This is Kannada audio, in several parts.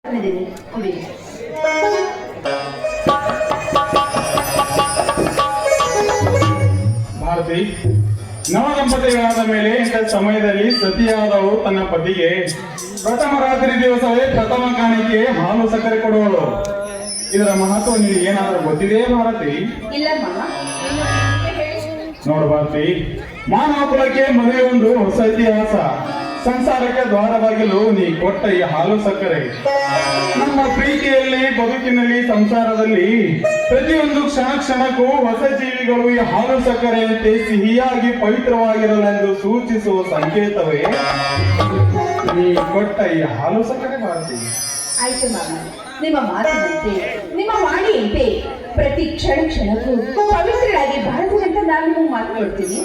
ಕುಡಿ. ಭಾರತಿ, ನವದಂಪತಿಗಳಾದ ಮೇಲೆ ಇಂಥ ಸಮಯದಲ್ಲಿ ಸತಿಯಾದವರು ತನ್ನ ಪತಿಗೆ ಪ್ರಥಮ ರಾತ್ರಿ ದಿವಸವೇ ಪ್ರಥಮ ಕಾಣಿಕೆ ಹಾಲು ಸಕ್ಕರೆ ಕೊಡುವಳು. ಇದರ ಮಹತ್ವ ನಿನಗೆ ಏನಾದರೂ ಗೊತ್ತಿದೆಯೇ ಭಾರತಿ? ಇಲ್ಲ ಮಾಮ. ನೋಡು ಭಾರತಿ, ಮಾನವ ಕುಲಕ್ಕೆ ಮದುವೆ ಒಂದು ಹೊಸ ಇತಿಹಾಸ. ಸಂಸಾರಕ್ಕೆ ದ್ವಾರವಾಗಿಲು ನೀ ಕೊಟ್ಟ ಈ ಹಾಲು ಸಕ್ಕರೆ ನಮ್ಮ ಪ್ರೀತಿಯಲ್ಲಿ, ಬದುಕಿನಲ್ಲಿ, ಸಂಸಾರದಲ್ಲಿ ಪ್ರತಿಯೊಂದು ಕ್ಷಣ ಕ್ಷಣಕ್ಕೂ ಹೊಸ ಜೀವಿಗಳು ಈ ಹಾಲು ಸಕ್ಕರೆಯಂತೆ ಸಿಹಿಯಾಗಿ ಪವಿತ್ರವಾಗಿರಲೆಂದು ಸೂಚಿಸುವ ಸಂಕೇತವೇ ನೀ ಕೊಟ್ಟ ಈ ಹಾಲು ಸಕ್ಕರೆ ಭಾರತಿ. ಆಯ್ತು ಮಾಮ, ನಿಮ್ಮ ಮಾತಿನಂತೆ, ನಿಮ್ಮ ವಾಣಿಯಂತೆ ಪ್ರತಿ ಕ್ಷಣ ಕ್ಷಣಕ್ಕೂ ಪವಿತ್ರರಾಗಿ ಬಾಳಲಿ ಅಂತ ನಾನು ನಿಮಗೆ ಮಾತು ಕೊಡ್ತೀನಿ.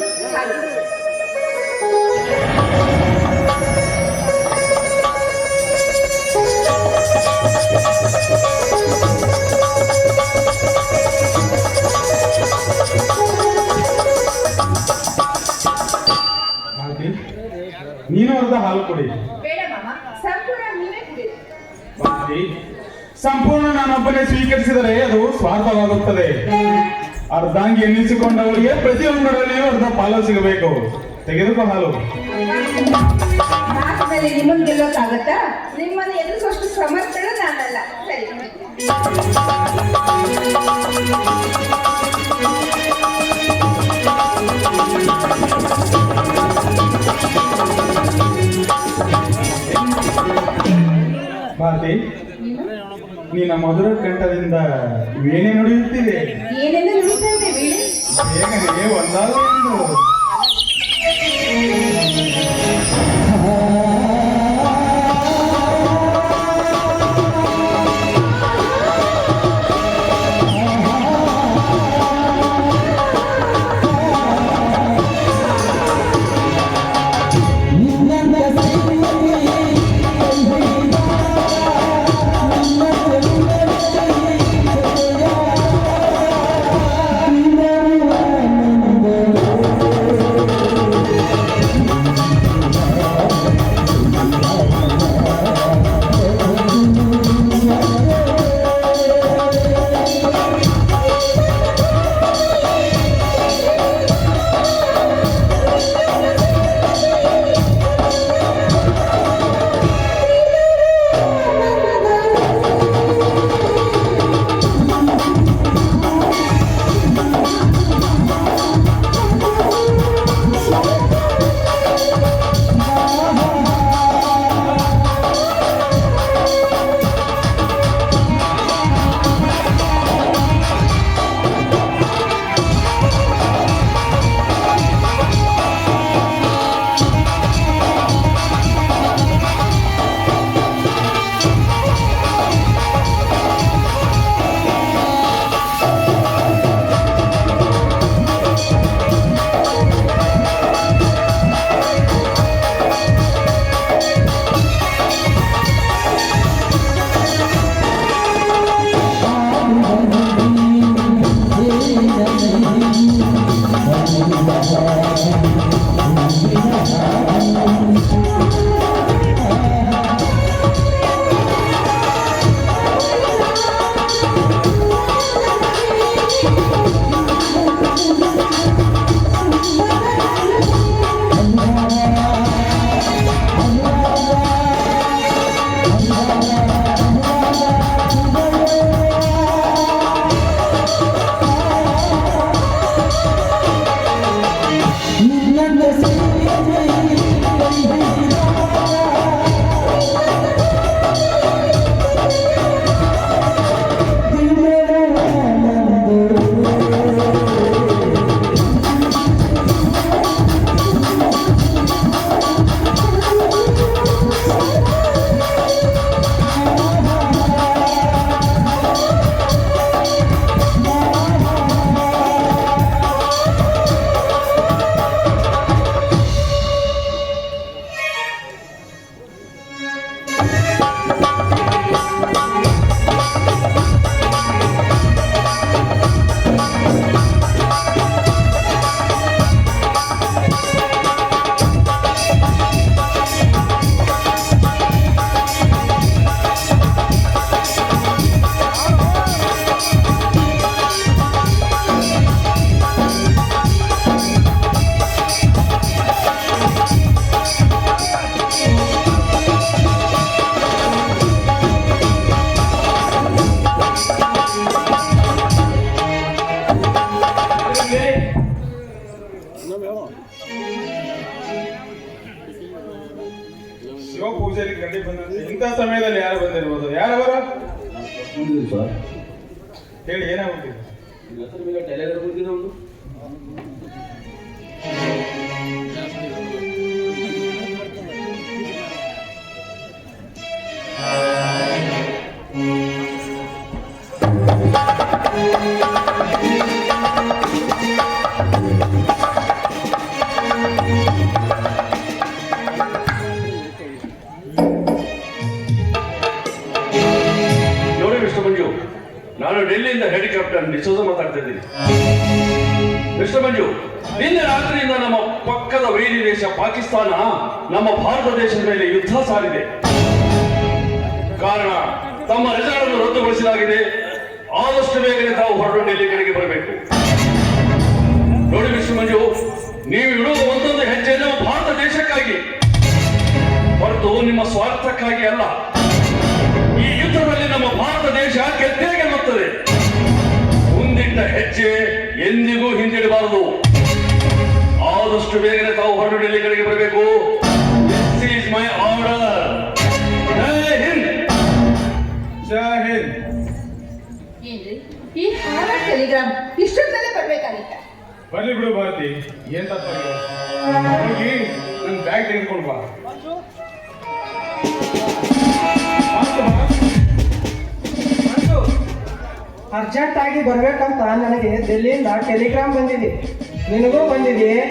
ಭಾರತಿ, ನೀನು ಅರ್ಧ ಹಾಲು ಕೊಡಿ. ಬೇಡ ಮಾಮ, ಸಂಪೂರ್ಣ ನೀವೇ ಕುಡಿ. ಭಾರತಿ, ಸಂಪೂರ್ಣ ನಾನೊಬ್ಬನೇ ಸ್ವೀಕರಿಸಿದರೆ ಅದು ಸ್ವಾರ್ಥವಾಗುತ್ತದೆ. ಅರ್ಧಾಂಗಿ ಎನ್ನಿಸಿಕೊಂಡವರಿಗೆ ಪ್ರತಿಯೊಂದರಲ್ಲಿಯೂ ಅರ್ಧ ಪಾಲು ಸಿಗಬೇಕು. ತೆಗೆದುಕೋ ಹಾಲು. ಮಾತಿನಲ್ಲಿ ನಿಮ್ಮನ್ನು ಗೆಲ್ಲೋಕ್ಕಾಗತ್ತಾ? ನಿಮ್ಮನ್ನು ಎದುರಿಸುವಷ್ಟು ಸಮರ್ಥನ ನಾನಲ್ಲ. ಸರಿ. ಭಾರತಿ, ನಿನ್ನ ಮಧುರ ಕಂಠದಿಂದ ಏನೇ ನುಡಿಯುತ್ತಿದೆ? ಏನೆಲ್ಲ ನುಡಿತಾ ಇದೆ ವೀಣೆ? ಬೇಗನೆ ಒಂದಾದ ಒಂದು ಶಿವ ಪೂಜೆಯಲ್ಲಿ ಗಂಡಿ ಬಂದಂತೆ ಇಂಥ ಸಮಯದಲ್ಲಿ ಯಾರು ಬಂದಿರ್ಬೋದು? ಯಾರವರು ಸರ್ ಹೇಳಿ, ಏನಾಗುತ್ತೆ? ಟೆಲಿಗ್ರಾಮ್ ಬಂದಿದೆ ಒಂದು. ನೋಡಿ ಮಿಸ್ಟರ್ ಮಂಜು, ನಾನು ಡೆಲ್ಲಿಯಿಂದ ಹೆಲಿಕಾಪ್ಟರ್ ಡಿಸೋಜ ಮಾತಾಡ್ತಾ ಇದ್ದೀನಿ. ಮಿಸ್ಟರ್ ಮಂಜು, ನಿನ್ನೆ ರಾತ್ರಿಯಿಂದ ನಮ್ಮ ಪಕ್ಕದ ವೈರಿ ದೇಶ ಪಾಕಿಸ್ತಾನ ನಮ್ಮ ಭಾರತ ದೇಶದ ಮೇಲೆ ಯುದ್ಧ ಸಾರಿದೆ. ಕಾರಣ ತಮ್ಮ ರೆಸಾರ್ಟ್ ಅನ್ನು ರದ್ದುಗೊಳಿಸಲಾಗಿದೆ. ಆದಷ್ಟು ಬೇಗನೆ ತಾವು ಹೊರಟು ಡೆಲ್ಲಿ ಕಡೆಗೆ ಬರಬೇಕು. ನೋಡಿ ಮಿಸ್ಟರ್ ಮಂಜು, ನೀವು ಇಡುವ ಒಂದೊಂದು ಹೆಜ್ಜೆ ನಮ್ಮ ಭಾರತ ದೇಶಕ್ಕಾಗಿ ಹೊರತು ನಿಮ್ಮ ಸ್ವಾರ್ಥಕ್ಕಾಗಿ ಅಲ್ಲ. ಈ ಯುದ್ಧದಲ್ಲಿ ನಮ್ಮ ಭಾರತ ದೇಶ ಗೆದ್ದೇ ಗೆಲ್ಲುತ್ತದೆ. ಮುಂದಿಟ್ಟ ಹೆಜ್ಜೆ ಎಂದಿಗೂ ಹಿಂದಿಡಬಾರದು. ಆದಷ್ಟು ಬೇಗನೆ ತಾವು ಹೊರಟು ಡೆಲ್ಲಿ ಕಡೆಗೆ ಬರಬೇಕು. This is my order. ಜೈ ಹಿಂದ್. ಜೈ ಹಿಂದ್. ಏನ್ರಿ ಈ ಹಾರ ಟೆಲಿಗ್ರಾಮ್ ಇಷ್ಟೊತ್ತಲ್ಲೇ ಬರ್ಬೇಕಾಗಿತ್ತ? ಬರ್ಲಿ ಬಿಡು ಭಾರತಿ, ಏನ್ ತಪ್ಪಾಗಿದೆ? ಹೋಗಿ ನನ್ನ ಬ್ಯಾಗ್ ತೆಗೆದುಕೊಂಡು ಬಾ. ಅರ್ಜೆಂಟ್ ಆಗಿ ಬರ್ಬೇಕಂತ ನನಗೆ ಡೆಲ್ಲಿಯಿಂದ ಟೆಲಿಗ್ರಾಮ್ ಬಂದಿದೆ. ನಿನಗೂ ಬಂದಿದೆಯೇ?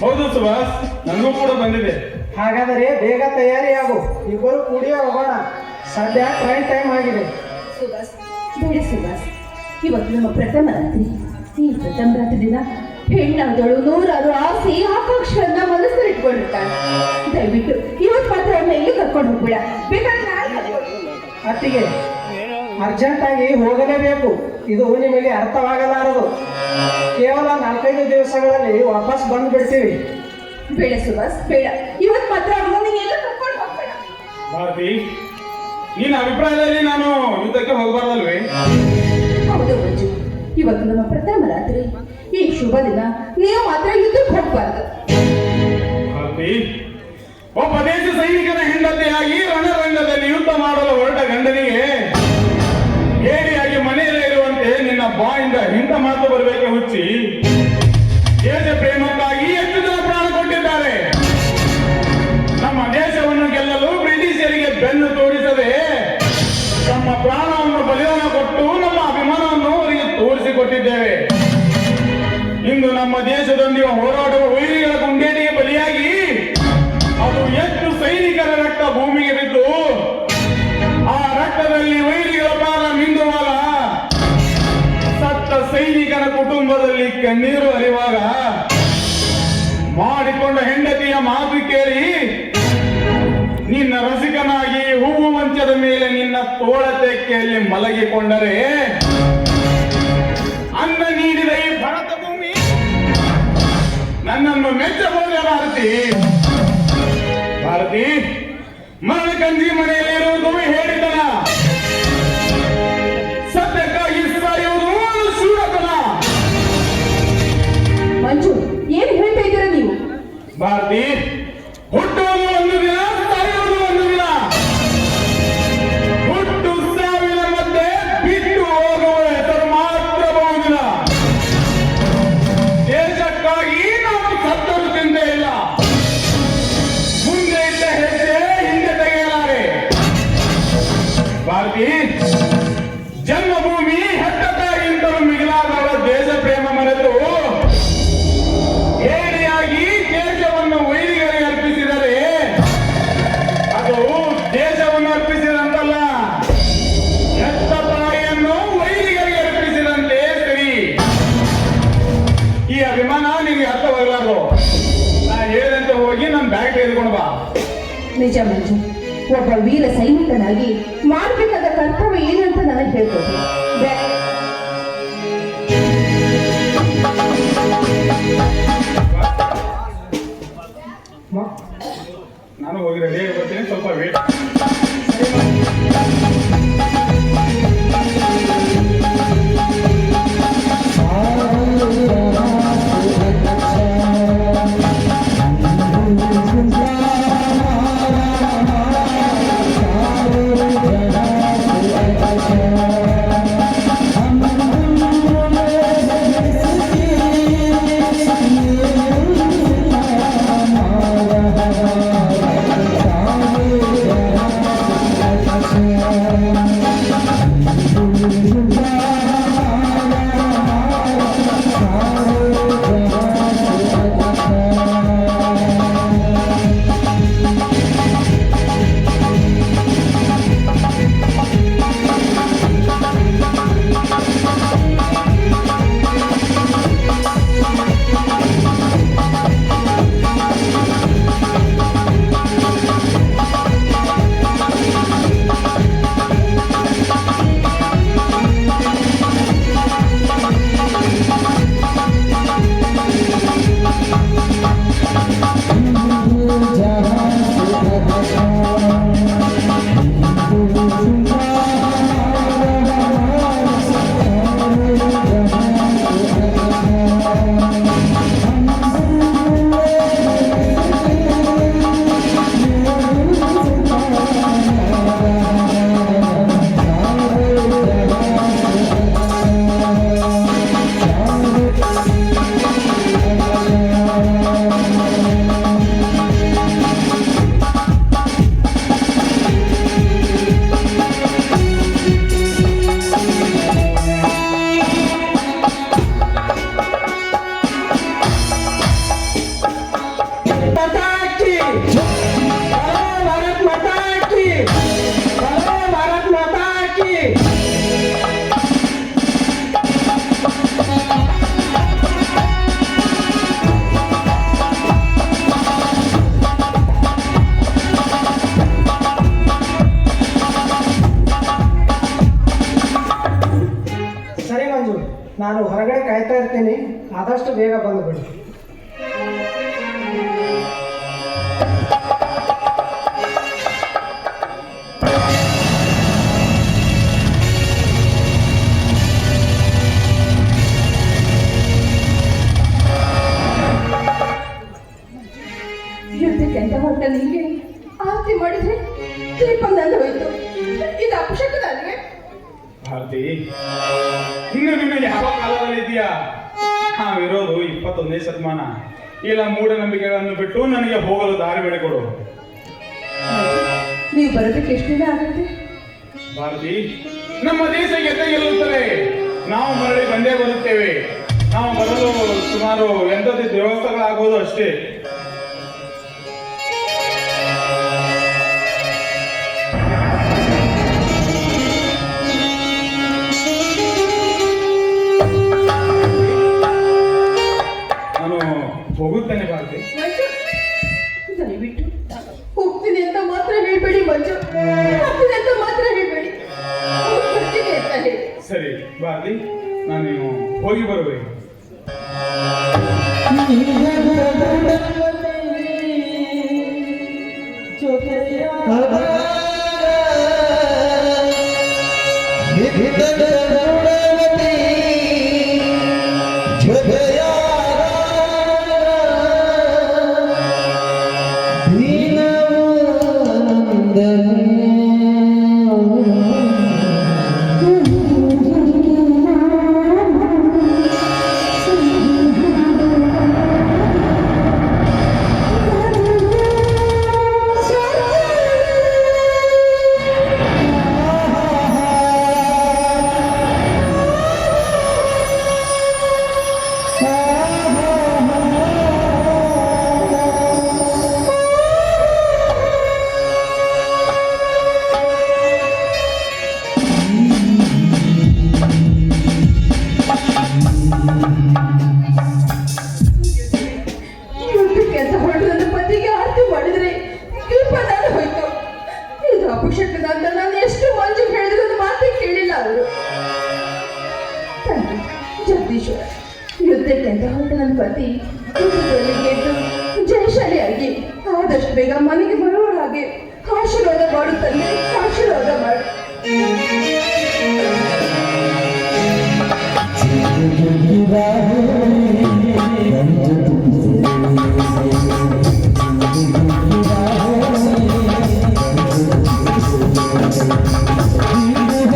ಹೌದು ಸುಭಾಷ್, ನನಗೂ ಕೂಡ ಬಂದಿದೆ. ಹಾಗಾದರೆ ಬೇಗ ತಯಾರಿಯಾಗು, ಇಬ್ಬರು ಕೂಡಿ ಹೋಗೋಣ. ಸದ್ಯ ಟ್ರೈನ್ ಟೈಮ್ ಆಗಿದೆ. ಸುಭಾಷ್, ಬೇಡ ಸುಭಾಷ್, ಇವತ್ತು ನಮ್ಮ ಪ್ರಥಮ ರಾತ್ರಿ. ಈ ಪ್ರಥಮ ರಾತ್ರಿ ದಿನ ಹೆಣ್ಣಾದಳು ನೂರಾರು ಆಸೆ ಆಕಾಂಕ್ಷೆಗಳನ್ನ ಮನಸ್ಸಲ್ಲಿ ಇಟ್ಕೊಂಡಿರ್ತಾಳೆ. ದಯವಿಟ್ಟು ಇವತ್ತು ಮಾತ್ರ ಅವನ್ನ ಎಲ್ಲಿ ಕರ್ಕೊಂಡು ಹೋಗ್ಬೇಡ. ಬೇಕಾದ್ರೆ ನಾಳೆ ಕರ್ಕೊಂಡು ಹೋಗು. ಅತ್ತಿಗೆ, ಅರ್ಜೆಂಟ್ ಆಗಿ ಹೋಗಲೇಬೇಕು. ಇದು ನಿಮಗೆ ಅರ್ಥವಾಗಲಾರದು. ಕೇವಲ 4-5 ದಿವಸಗಳಲ್ಲಿ ವಾಪಸ್ ಬಂದು ಬಿಡ್ತೀವಿ. ಬೇಡ ಸುಭಾಷ್, ಬೇಡ. ಇವತ್ತು ಮಾತ್ರ ಅವನ್ನ ನೀನು ಎಲ್ಲ ಕರ್ಕೊಂಡು ಹೋಗ್ಬೇಡ. ಭಾರತಿ, ನಿನ್ನ ಅಭಿಪ್ರಾಯದಲ್ಲಿ ನಾನು ಯುದ್ಧಕ್ಕೆ ಹೋಗಬಾರ್ದಲ್ವೇ? ಹೌದು ಮಂಜು, ಇವತ್ತು ನಮ್ಮ ಪ್ರಥಮ ರಾತ್ರಿ. ಈ ಶುಭ ದಿನ ನೀವು ಮಾತ್ರ ಯುದ್ಧಕ್ಕೆ ಹೋಗ್ಬಾರ್ದು. ಭಾರತಿ, ಒಬ್ಬ ದೇಶ ಸೈನಿಕನ ಹೆಂಡತಿಯಾಗಿ ರಣರಂಗದಲ್ಲಿ ಯುದ್ಧ ಮಾಡಲು ಹೊರಟ ಗಂಡನಿಗೆ ಹೇಡಿಯಾಗಿ ಮನೆಯಲ್ಲೇ ಇರುವಂತೆ ನಿನ್ನ ಬಾಯಿಂದ ಇಂಥ ಮಾತು ಬರಬೇಕೆ ಹುಚ್ಚಿ? ದೇಶ ಪ್ರೇಮಕ್ಕಾಗಿ ಎಷ್ಟು ಜನ ಪ್ರಾಣ ಕೊಟ್ಟಿದ್ದಾರೆ. ನಮ್ಮ ದೇಶವನ್ನು ಗೆಲ್ಲಲು ಬ್ರಿಟಿಷರಿಗೆ ಬೆನ್ನು ತೋರಿಸದೆ ತಮ್ಮ ಪ್ರಾಣವನ್ನು ಬಲಿದಾನ ಕೊಟ್ಟು ನಮ್ಮ ಅಭಿಮಾನವನ್ನು ಅವರಿಗೆ ತೋರಿಸಿಕೊಟ್ಟಿದ್ದೇವೆ. ಇಂದು ನಮ್ಮ ದೇಶದೊಂದಿಗೆ ಹೋರಾಡುವ ವೈರಿಗಳ ಗುಂಡೇಟಿಗೆ ಬಲಿಯಾಗಿ ಅದು ಎಷ್ಟು ಸೈನಿಕರ ರಕ್ತ ಭೂಮಿಗೆ ಬಿದ್ದು ಆ ರಕ್ತದಲ್ಲಿ ವೈರಿಗಳ ಪ್ರಾಣ ಮಿಂದುವಾಗ ಸತ್ತ ಸೈನಿಕನ ಕುಟುಂಬದಲ್ಲಿ ಕಣ್ಣೀರು ಹರಿವಾಗ ಮಾಡಿಕೊಂಡ ಹೆಂಡತಿಯ ಮಾತು ಕೇಳಿ ನಿನ್ನ ರಸಿಕನಾಗಿ ಹೂವು ಮಂಚದ ಮೇಲೆ ನಿನ್ನ ತೋಳ ತೆಕ್ಕೆಯಲ್ಲಿ ಮಲಗಿಕೊಂಡರೆ ಅನ್ನ ನೀಡಿದ ಈ ಭರತ ಭೂಮಿ ನನ್ನನ್ನು ಮೆಚ್ಚಬಹುದೇ ಭಾರತಿ? ಭಾರತಿ, ಮರಣ ಕಂಜಿ ಮನೆಯಲ್ಲಿರುವುದು ಹೇಳಿದನ, ಸತ್ಯಕ್ಕಾಗಿ ಸಾಯುವುದು ಶೂರತನ. ಮಂಜು, ಏನು ಹೇಳ್ತಾ ಇದ್ದೀರಾ ನೀವು? ಭಾರತಿ, ಹುಟ್ಟುವುದು ಒಂದು ದಿನ, ಸಾಯುವುದು ಒಂದು ದಿನ. ಹುಟ್ಟು ಸಾವಿನ ಮಧ್ಯೆ ಬಿಟ್ಟು ಹೋಗುವ ಹೆಸರು ಮಾತ್ರ ಬಹುದಿನ. ದೇಶಕ್ಕಾಗಿ ನಾವು ಸತ್ತರು ಚಿಂತೆ ಇಲ್ಲ. ಮುಂದೆ ಇದ್ದ ಹೆಜ್ಜೆ ಹಿಂದೆ ತೆಗೆಯಲಾರೆ. ಭಾರತಿ, ಜನ್ಮಭೂಮಿ ಹೆತ್ತತಾಗಿಂತಲೂ ಮಿಗಿಲಾದವ ದೇಶ ಪ್ರೇಮ ಮರೆತು ಹೇಡಿಯಾಗಿ ದೇಶವನ್ನು ವೈರಿಗಳಿಗೆ ಅರ್ಪಿಸಿದರೆ ಅದು ದೇಶವನ್ನು ಅರ್ಪಿಸಿದಂತಲ್ಲ, ಹೆತ್ತ ತಾಯಿಯನ್ನು ವೈರಿಗಳಿಗೆ ಅರ್ಪಿಸಿದಂತೆ ಸರಿ. ಈ ಅಭಿಮಾನ ನಿಮಗೆ ಅರ್ಥವಾಗಲಾರದು. ನಾ ಹೇಳಿದಂತೆ ಹೋಗಿ ನನ್ನ ಬ್ಯಾಗ್ ತೆಗೆದುಕೊಂಡು ಬಾ. ನಿಜ ಮಂಜು, ಒಬ್ಬ ವೀರ ಸೈನಿಕನಾಗಿ ಮಾಡಬೇಕಾದ ಕರ್ತವ್ಯ ಏನು ಅಂತ ನನಗೆ ಹೇಳ್ಕೊಡಿ. ನಾನು ಹೋಗಿ ರೆಡಿ ಆಗಿ ಬರ್ತೀನಿ, ಸ್ವಲ್ಪ ವೇಟ್. ಕಿ ಭಾರತ್ ಮಾತಾ ಕಿ ಭಾರತ್ ಮಾತಾ ಕಿ. ಸರಿ ಮಂಜು, ನಾನು ಹೊರಗಡೆ ಕಾಯ್ತಾ ಇರ್ತೀನಿ, ಆದಷ್ಟು ಬೇಗ ಬಂದುಬಿಡಿ. ಯುದ್ಧಕ್ಕೆ ಅಂತ ಹೊರಟ ನಿಮಗೆ ಆರತಿ ಮಾಡಿದ್ರೆ ದೀಪ ನಂದು ಹೋಯ್ತು. ಇದು ಅಪಶಕನ ಅಲ್ವೇ? ಭಾರತಿ, ಇನ್ನು ನೀನು ಯಾವ ಕಾಲದಲ್ಲಿ ಇದೆಯಾ? ನಾವಿರೋದು 21ನೇ ಶತಮಾನ. ಇಲ್ಲ ಮೂಢನಂಬಿಕೆಗಳನ್ನು ಬಿಟ್ಟು ನನಗೆ ಹೋಗಲು ದಾರಿ ಮಾಡಿಕೊಡು. ನೀವು ಬರೋದಕ್ಕೆ ಎಷ್ಟು ದಿನ ಆಗುತ್ತೆ? ಭಾರತಿ, ನಮ್ಮ ದೇಶ ಗೆದ್ದೆ ಗೆಲ್ಲುತ್ತದೆ. ನಾವು ಮರಳಿ ಬಂದೇ ಬರುತ್ತೇವೆ. ನಾವು ಬರಲು ಸುಮಾರು 80 ದಿವಸಗಳಾಗೋದು ಅಷ್ಟೇ. ನಾನು ಹೋಗುತ್ತೇನೆ ಭಾರತಿ. ಮಂಜು, ದಯವಿಟ್ಟು ಹೋಗ್ತೀನಿ ಅಂತ ಮಾತ್ರ ಹೇಳ್ಬೇಡಿ ಮಂಜು. ಹೋಗ್ತೀನಿ ಅಂತ ಮಾತ್ರ ಹೇಳ್ಬೇಡಿ. ಬರ್ತೀನಿ ಅಂತ ಹೇಳಿ. ಸರಿ ಭಾರತಿ, ನಾನು ಹೋಗಿ ಬರಬೇಕು. ಯುದ್ಧಕ್ಕೆ ಅಂತ ಹೊರಟು ನನ್ನ ಪತಿಗೆ ಆರತಿ ಮಾಡಿದ್ರೆ ದೀಪ ನಾನು ಹೋಯ್ತು. ಇದು ಅಪಶಕನ ಅಂತ ನಾನು ಎಷ್ಟು ಮಂಜು ಹೇಳಿದ್ರು ನನ್ನ ಮಾತೇ ಕೇಳಿಲ್ಲ ಅವರು. ತಂದೆ ಜಗದೀಶ್ವರ, ಯುದ್ಧಕ್ಕೆ ಅಂತ ಹೊರಟ ನನ್ನ ಪತಿ ಯುದ್ಧದಲ್ಲಿ ಗೆದ್ದು ಜಯಶಾಲಿಯಾಗಿ ಆದಷ್ಟು ಬೇಗ ಮನೆಗೆ ಬರುವ ಹಾಗೆ ಆಶೀರ್ವಾದ ಮಾಡು ತಂದೆ, ಆಶೀರ್ವಾದ ಮಾಡು.